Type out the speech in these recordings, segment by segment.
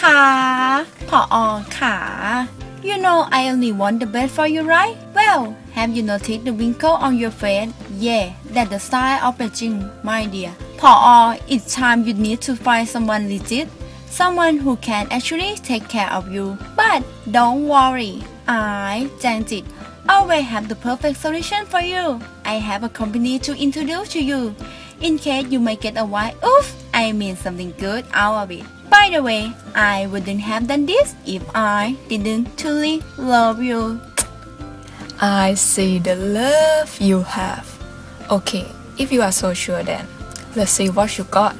ค่ะผอค่ะ You know I only want the best for you, right? Well, have you noticed the wrinkle on your face? Yeah, that's the sign of aging, my dear. ผอ it's time you need to find someone legit, someone who can actually take care of you. But don't worry, I, แจงจิต always have the perfect solution for you. I have a company to introduce to you, in case you may get a white oof. I mean something good out of it. By the way, I wouldn't have done this if I didn't truly love you. I see the love you have. Okay, if you are so sure then, let's see what you got.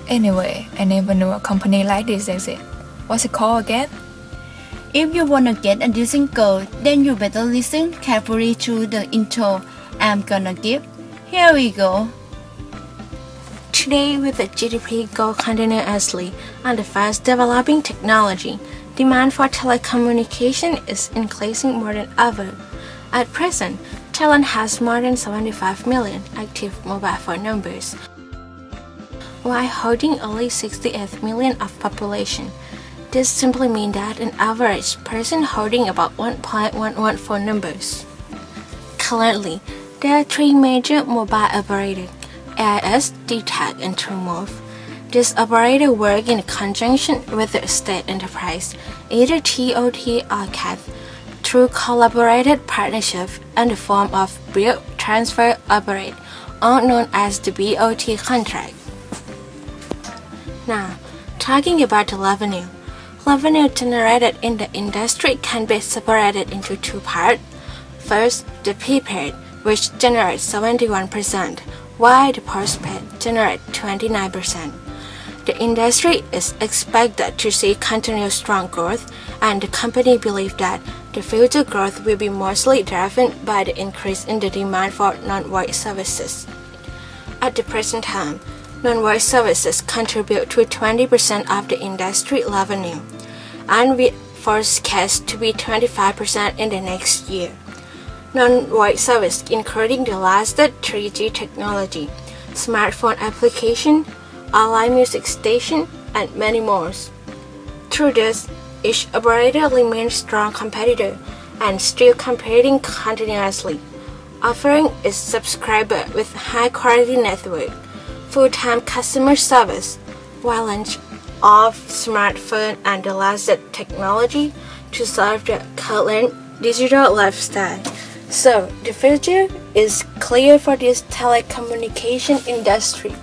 Anyway, I never knew a company like this existed. What's it called again? If you wanna get a decent girl, then you better listen carefully to the intro I'm gonna give. Here we go. Today, with the GDP growth continuously and the fast developing technology, demand for telecommunication is increasing more than ever. At present, Thailand has more than 75 million active mobile phone numbers, while holding only 68 million of population. This simply means that an average person holding about 1.11 phone numbers. Currently, there are three major mobile operators: AIS, DTAC, and TrueMove. These operators work in conjunction with the state enterprise, either TOT or CAT, through collaborated partnership in the form of Build Transfer Operate, all known as the BOT contract. Now, talking about the revenue. Revenue generated in the industry can be separated into two parts. First, the prepaid, which generates 71%, while the postpaid generates 29%. The industry is expected to see continued strong growth, and the company believes that the future growth will be mostly driven by the increase in the demand for non-voice services. At the present time, non-voice services contribute to 20% of the industry revenue, and we forecast to be 25% in the next year. Non-voice service including the latest 3G technology, smartphone application, online music station, and many more. Through this, each operator remains strong competitor and still competing continuously, offering its subscriber with high-quality network, full-time customer service, while launch of smartphone and the latest technology to serve the current digital lifestyle. So, the future is clear for this telecommunication industry.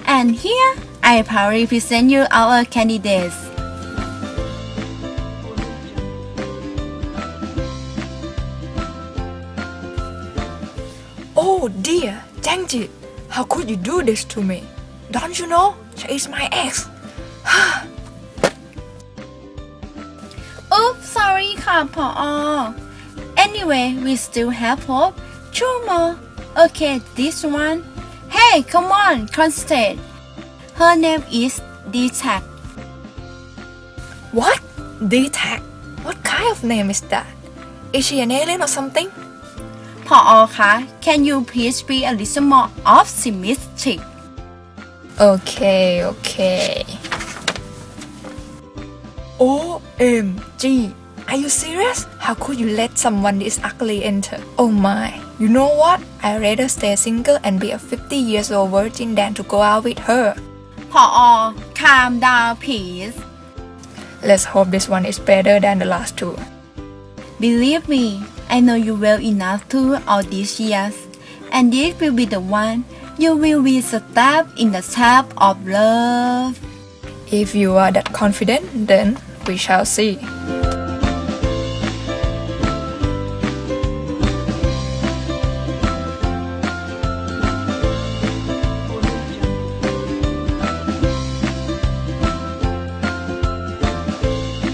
And here, I proudly present you our candidates. Oh dear, Jangji, how could you do this to me? Don't you know? She is my ex. Oops, sorry ค่ะผอ Anyway, we still have hope. Two more. Okay, this one. Hey, come on, concentrate. Her name is DTAC. What? DTAC? What kind of name is that? Is she an alien or something? ผอ คะ Can you please be a little more optimistic? Okay. OMG, are you serious? How could you let someone this ugly enter? Oh my, you know what? I'd rather stay single and be a 50 years old virgin than to go out with her. ผอ Calm down, please. Let's hope this one is better than the last two. Believe me, I know you well enough through all these years, and this will be the one you will be stabbed in the trap of love. If you are that confident, then we shall see.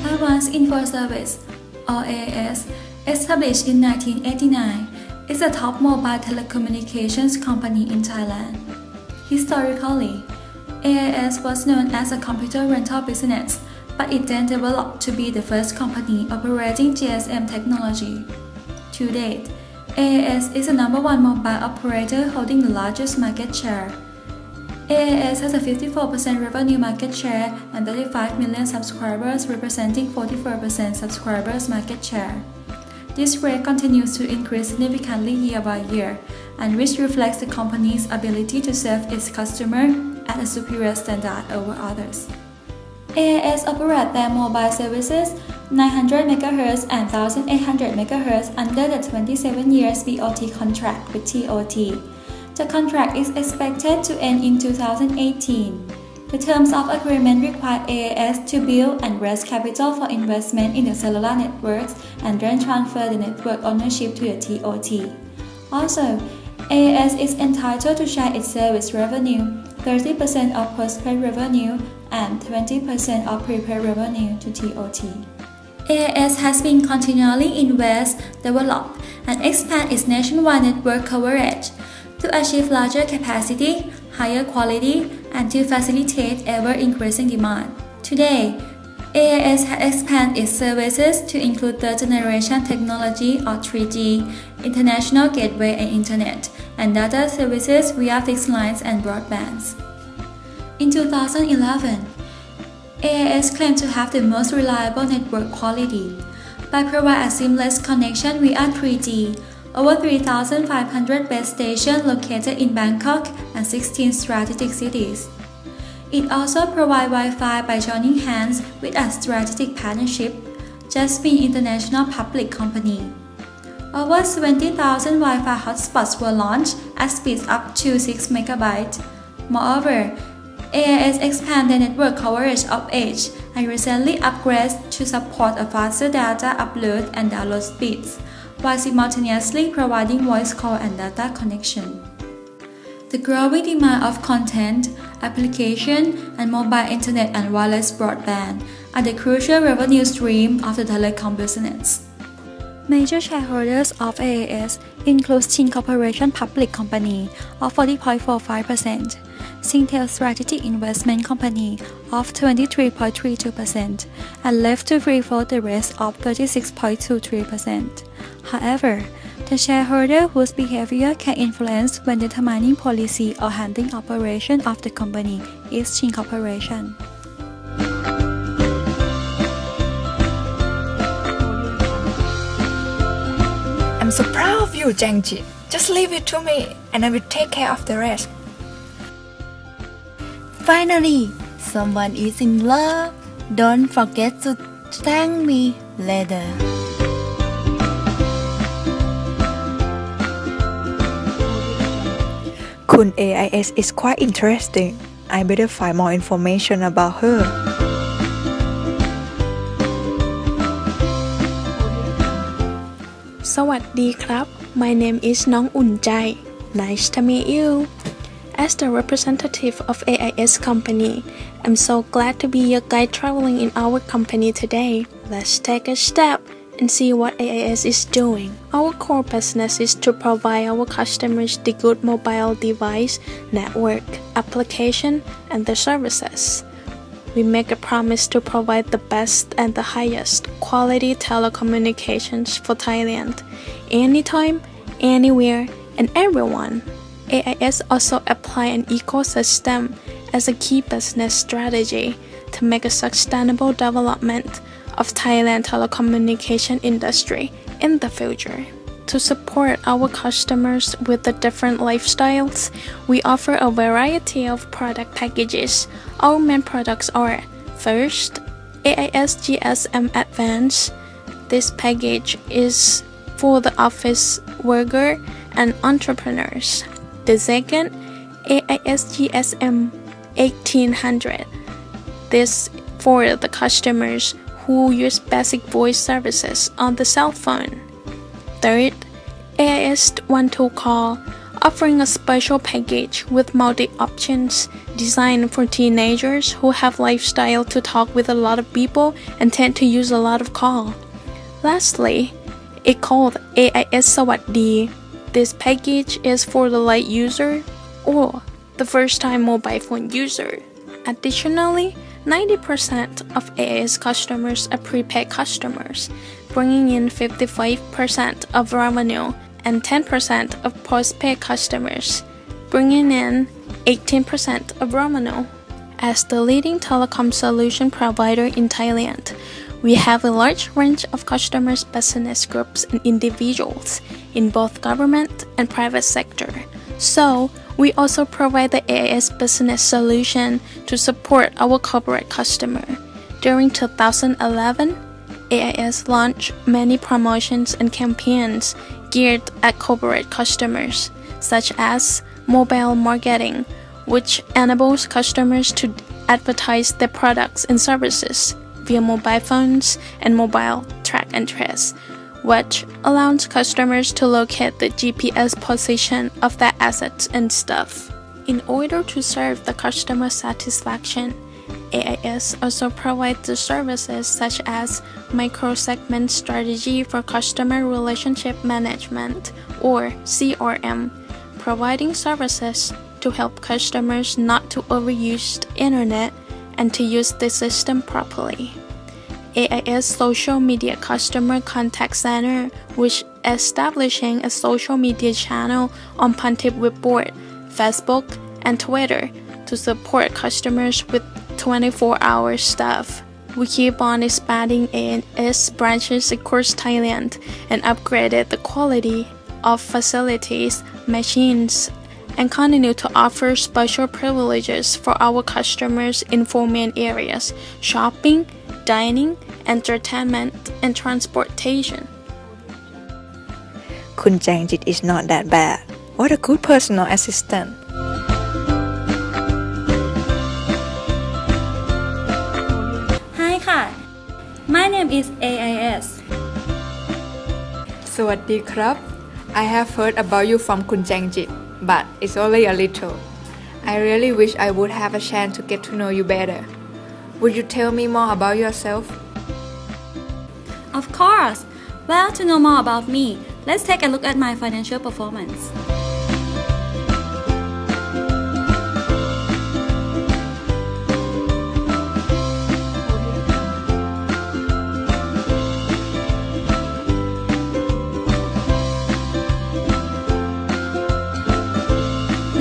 Advanced Info Service, or AIS, established in 1989, is a top mobile telecommunications company in Thailand. Historically, AIS was known as a computer rental business, but it then developed to be the first company operating GSM technology. To date, AIS is the #1 mobile operator holding the largest market share. AAS has a 54% revenue market share and 35 million subscribers, representing 44% subscribers market share. This rate continues to increase significantly year by year, and which reflects the company's ability to serve its customers at a superior standard over others. AAS operates their mobile services 900 MHz and 1800 MHz under the 27 years BOT contract with TOT. The contract is expected to end in 2018. The terms of agreement require AAS to build and raise capital for investment in the cellular networks and then transfer the network ownership to the TOT. Also, AAS is entitled to share its service revenue, 30% of postpaid revenue and 20% of prepaid revenue to TOT. AAS has been continually invest, develop, and expand its nationwide network coverage to achieve larger capacity, higher quality, and to facilitate ever-increasing demand. Today, AAS has expanded its services to include third-generation technology or 3G, international gateway and internet, and data services via fixed lines and broadbands. In 2011, AAS claimed to have the most reliable network quality by providing a seamless connection via 3G. Over 3,500 base stations located in Bangkok and 16 strategic cities. It also provides Wi-Fi by joining hands with a strategic partnership, Jasmine International Public Company. Over 70,000 Wi-Fi hotspots were launched at speeds up to 6 MB. Moreover, AAS expanded the network coverage of Edge and recently upgraded to support a faster data upload and download speeds, while simultaneously providing voice call and data connection. The growing demand of content, application, and mobile internet and wireless broadband are the crucial revenue stream of the telecom business. Major shareholders of AAS include Chin Corporation Public Company of 40.45%, Singtel Strategic Investment Company of 23.32%, and left to free float the rest of 36.23%. However, the shareholder whose behavior can influence when determining policy or handling operation of the company is Chin Corporation. I'm so proud of you, Jangji. Just leave it to me and I will take care of the rest. Finally, someone is in love. Don't forget to thank me later. Kun AIS is quite interesting. I better find more information about her. Sawadee krab. My name is Nong Unjai. Nice to meet you. As the representative of AIS company, I'm so glad to be your guide traveling in our company today. Let's take a step and see what AIS is doing. Our core business is to provide our customers the good mobile device, network, application, and the services. We make a promise to provide the best and the highest quality telecommunications for Thailand, anytime, anywhere, and everyone. AIS also apply an ecosystem as a key business strategy to make a sustainable development of Thailand telecommunication industry in the future. To support our customers with the different lifestyles, we offer a variety of product packages. Our main products are: first, AIS GSM Advance. This package is for the office worker and entrepreneurs. The second, AIS GSM 1800. This for the customers who use basic voice services on the cell phone. Third, AIS 12 Call, offering a special package with multi-options designed for teenagers who have lifestyle to talk with a lot of people and tend to use a lot of call. Lastly, it called AIS Sawadee. This package is for the light user or the first-time mobile phone user. Additionally, 90% of AIS customers are prepaid customers, bringing in 55% of revenue, and 10% of postpaid customers, bringing in 18% of revenue. As the leading telecom solution provider in Thailand, we have a large range of customers, business groups, and individuals in both government and private sector. So, we also provide the AIS business solution to support our corporate customer. During 2011, AIS launched many promotions and campaigns geared at corporate customers, such as mobile marketing, which enables customers to advertise their products and services via mobile phones, and mobile track and trace, which allows customers to locate the GPS position of their assets and stuff. In order to serve the customer satisfaction, AIS also provides the services such as microsegment strategy for customer relationship management, or CRM, providing services to help customers not to overuse the internet and to use the system properly. AIS Social Media Customer Contact Center, which establishing a social media channel on Pantip Webboard, Facebook, and Twitter to support customers with 24-hour staff. We keep on expanding AIS branches across Thailand and upgraded the quality of facilities, machines, and continue to offer special privileges for our customers in 4 main areas: shopping, dining, entertainment, and transportation. Kun Jangjit is not that bad. What a good personal assistant. Hi ค่ะ My name is AIS สวัสดีครับ I have heard about you from Kun Jangjit, but it's only a little. I really wish I would have a chance to get to know you better. Would you tell me more about yourself? Of course. Well, to know more about me, let's take a look at my financial performance.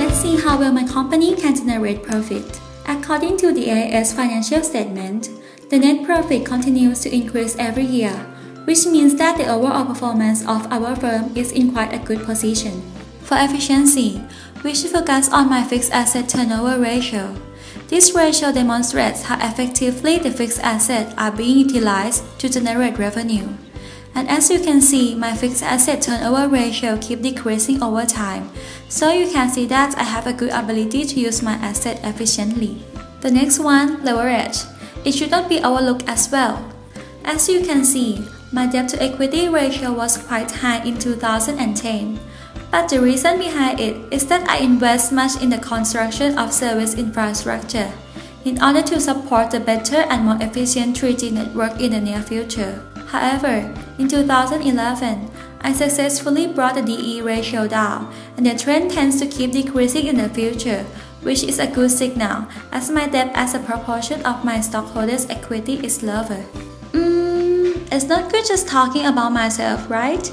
Let's see how well my company can generate profit. According to the AIS financial statement, the net profit continues to increase every year, which means that the overall performance of our firm is in quite a good position. For efficiency, we should focus on my fixed asset turnover ratio. This ratio demonstrates how effectively the fixed assets are being utilized to generate revenue. And as you can see, my fixed asset turnover ratio keeps decreasing over time, so you can see that I have a good ability to use my asset efficiently. The next one, leverage. It should not be overlooked as well. As you can see, my debt to equity ratio was quite high in 2010. But the reason behind it is that I invest much in the construction of service infrastructure in order to support the better and more efficient 3G network in the near future. However, in 2011, I successfully brought the DE ratio down, and the trend tends to keep decreasing in the future, which is a good signal as my debt as a proportion of my stockholders' equity is lower. It's not good just talking about myself, right?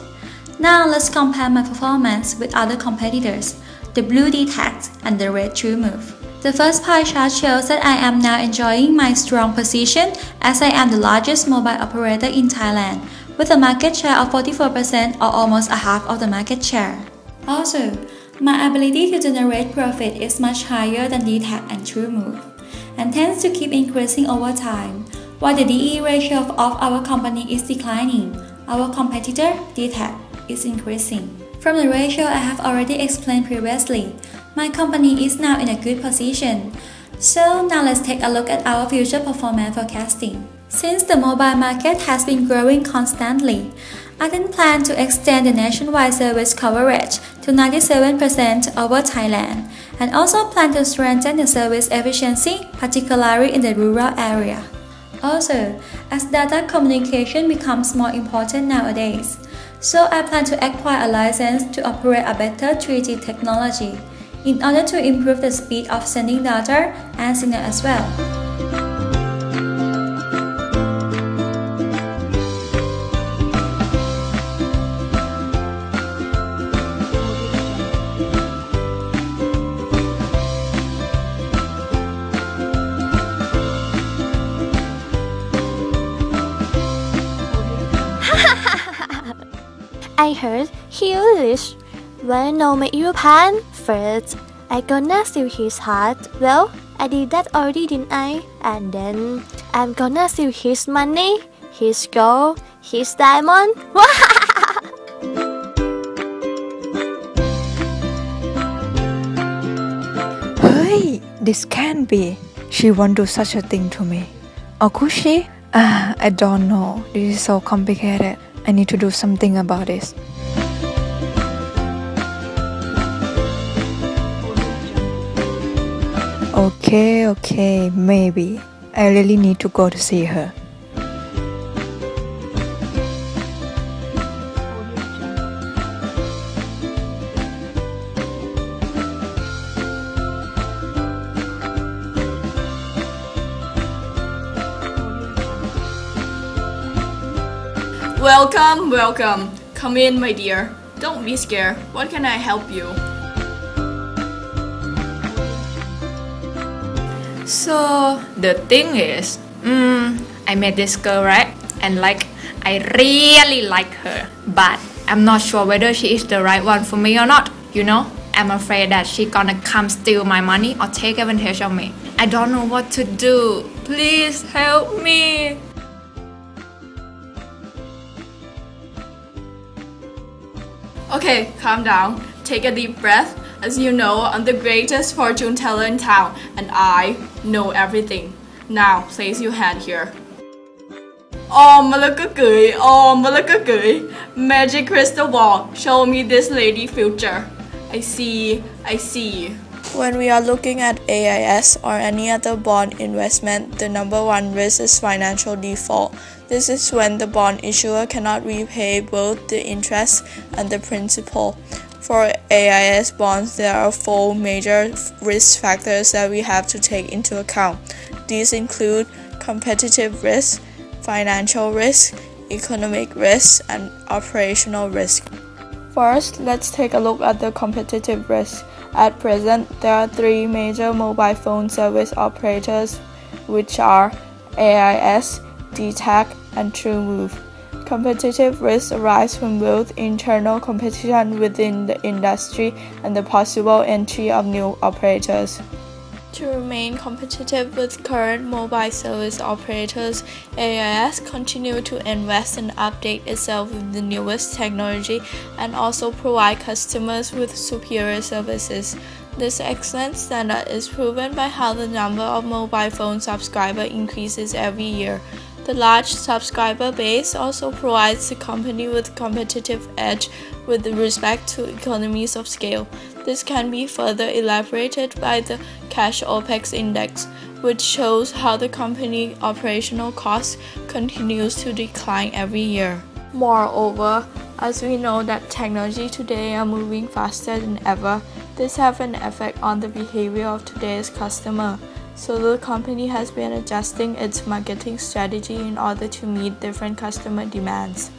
Now let's compare my performance with other competitors, the blue detect and the red TrueMove. The first pie chart shows that I am now enjoying my strong position as I am the largest mobile operator in Thailand, with a market share of 44% or almost a half of the market share. Also, my ability to generate profit is much higher than DTAC and TrueMove, and tends to keep increasing over time. While the DE ratio of our company is declining, our competitor, DTAC, is increasing. From the ratio I have already explained previously, my company is now in a good position. So now let's take a look at our future performance forecasting. Since the mobile market has been growing constantly, I then plan to extend the nationwide service coverage to 97% over Thailand, and also plan to strengthen the service efficiency, particularly in the rural area. Also, as data communication becomes more important nowadays, so I plan to acquire a license to operate a better 3G technology in order to improve the speed of sending data and signal as well. I heard he rich. Wanna know my European? First, I gonna steal his heart. Well, I did that already, didn't I? And then I'm gonna steal his money, his gold, his diamond. Hey, this can't be. She won't do such a thing to me. Or could she? I don't know. This is so complicated. I need to do something about this. Okay, maybe. I really need to go to see her. Welcome. Come in, my dear. Don't be scared. What can I help you? So, the thing is, I met this girl, right? And I really like her. But I'm not sure whether she is the right one for me or not. You know, I'm afraid that she gonna come steal my money or take advantage of me. I don't know what to do. Please help me. Okay, calm down. Take a deep breath. As you know, I'm the greatest fortune teller in town, and I know everything. Now, place your hand here. Magic crystal ball, show me this lady future. I see. When we are looking at AIS or any other bond investment, the number one risk is financial default. This is when the bond issuer cannot repay both the interest and the principal. For AIS bonds, there are 4 major risk factors that we have to take into account. These include competitive risk, financial risk, economic risk, and operational risk. First, let's take a look at the competitive risk. At present, there are 3 major mobile phone service operators, which are AIS, DTAC, and TrueMove. Competitive risks arise from both internal competition within the industry and the possible entry of new operators. To remain competitive with current mobile service operators, AIS continue to invest and update itself with the newest technology and also provide customers with superior services. This excellent standard is proven by how the number of mobile phone subscribers increases every year. The large subscriber base also provides the company with competitive edge with respect to economies of scale. This can be further elaborated by the cash OPEX index, which shows how the company operational cost continues to decline every year. Moreover, as we know that technology today are moving faster than ever, this has an effect on the behavior of today's customer. So the company has been adjusting its marketing strategy in order to meet different customer demands.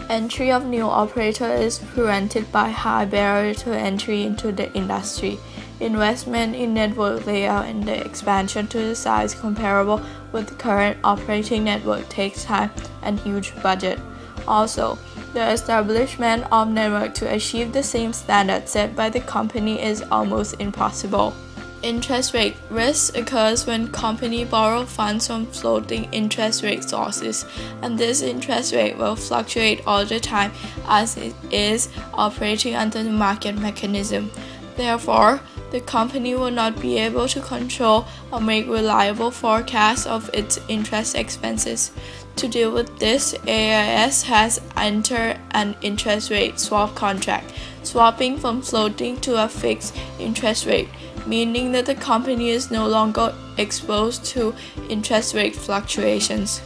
Entry of new operator is prevented by high barrier to entry into the industry. Investment in network layout and the expansion to the size comparable with the current operating network takes time and huge budget. Also, the establishment of network to achieve the same standard set by the company is almost impossible. Interest rate risk occurs when company borrow funds from floating interest rate sources, and this interest rate will fluctuate all the time as it is operating under the market mechanism. Therefore, the company will not be able to control or make reliable forecasts of its interest expenses. To deal with this, AIS has entered an interest rate swap contract, swapping from floating to a fixed interest rate, meaning that the company is no longer exposed to interest rate fluctuations.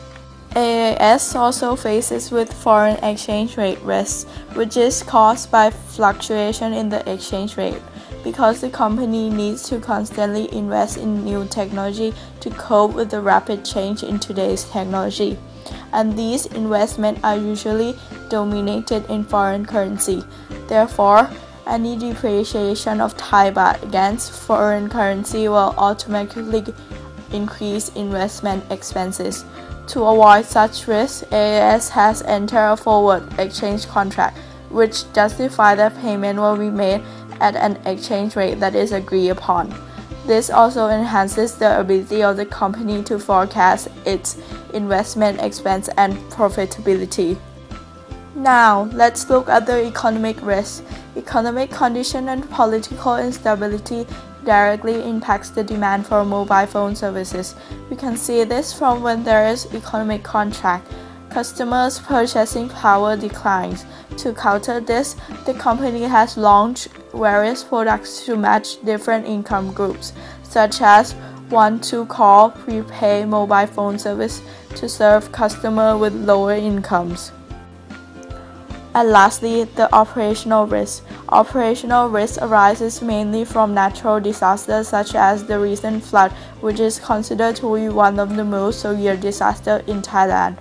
AIS also faces with foreign exchange rate risk, which is caused by fluctuation in the exchange rate, because the company needs to constantly invest in new technology to cope with the rapid change in today's technology. And these investments are usually dominated in foreign currency. Therefore, any depreciation of Thai baht against foreign currency will automatically increase investment expenses. To avoid such risk, AIS has entered a forward exchange contract, which justify that payment will be made at an exchange rate that is agreed upon. This also enhances the ability of the company to forecast its investment expense and profitability. Now, let's look at the economic risks. Economic condition and political instability directly impacts the demand for mobile phone services. We can see this from when there is economic contract. Customers' purchasing power declines. To counter this, the company has launched various products to match different income groups, such as one-to-call prepaid mobile phone service to serve customers with lower incomes. And lastly, the operational risk. Operational risk arises mainly from natural disasters such as the recent flood, which is considered to be one of the most severe disasters in Thailand.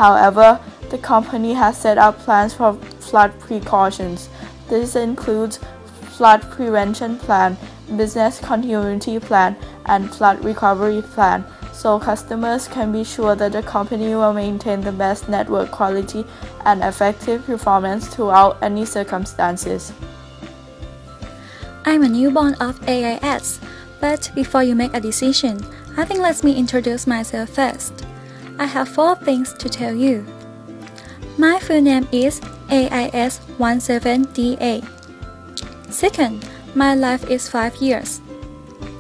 However, the company has set up plans for flood precautions. This includes flood prevention plan, business continuity plan, and flood recovery plan, so customers can be sure that the company will maintain the best network quality and effective performance throughout any circumstances. I'm a newborn of AIS, but before you make a decision, I think let me introduce myself first. I have 4 things to tell you. My full name is AIS17DA. Second, my life is 5 years.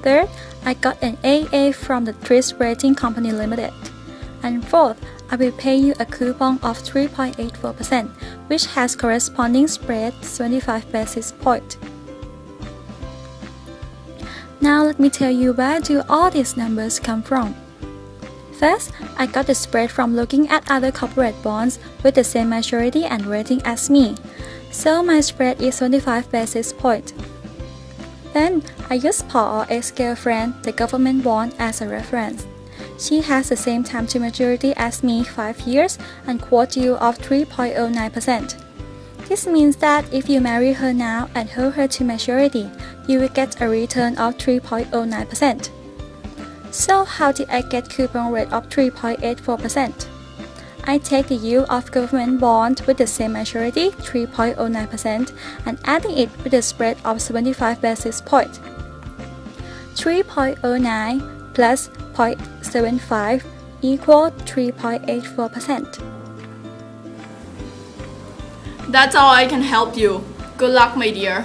Third, I got an AA from the Trish Rating Company Limited. And fourth, I will pay you a coupon of 3.84%, which has corresponding spread 75 basis points. Now let me tell you where do all these numbers come from. First, I got the spread from looking at other corporate bonds with the same maturity and rating as me, so my spread is 25 basis points. Then, I used Paul's ex-girlfriend, the government bond, as a reference. She has the same time to maturity as me, 5 years, and quote yield of 3.09%. This means that if you marry her now and hold her to maturity, you will get a return of 3.09%. So how did I get coupon rate of 3.84%? I take the yield of government bond with the same maturity, 3.09%, and adding it with a spread of 75 basis points. 3.09 plus 0.75 equal 3.84%. That's all I can help you. Good luck, my dear.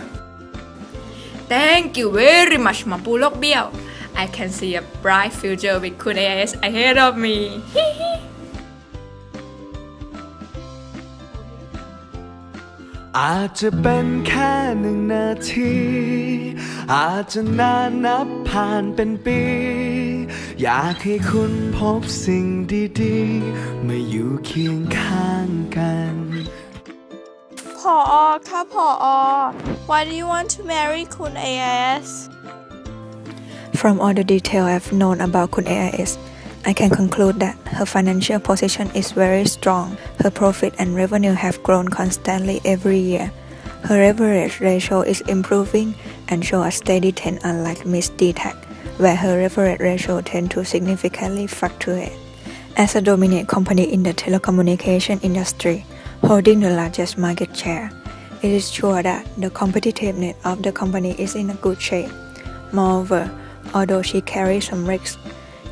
Thank you very much หมอปูโลกเบี้ยว I can see a bright future with คุณ AIS ahead of me อาจจะเป็นแค่1 นาที อาจจะนานนับผ่านเป็นปี อยากให้คุณพบสิ่งดีๆมาอยู่เคียงข้างกัน ผอ.ค่ะผอ. Why do you want to marry คุณ AIS? From all the detail I've known about คุณ AIS, I can conclude that her financial position is very strong. Her profit and revenue have grown constantly every year. Her leverage ratio is improving and show a steady trend unlike Miss DTAC, where her leverage ratio tend to significantly fluctuate. As a dominant company in the telecommunication industry, holding the largest market share, it is sure that the competitiveness of the company is in a good shape. Moreover, although she carries some risks,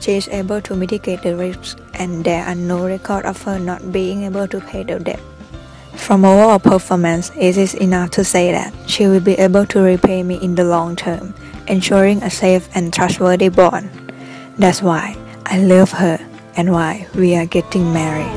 she is able to mitigate the risks and there are no record of her not being able to pay the debt. From overall performance, it is enough to say that she will be able to repay me in the long term, ensuring a safe and trustworthy bond. That's why I love her and why we are getting married.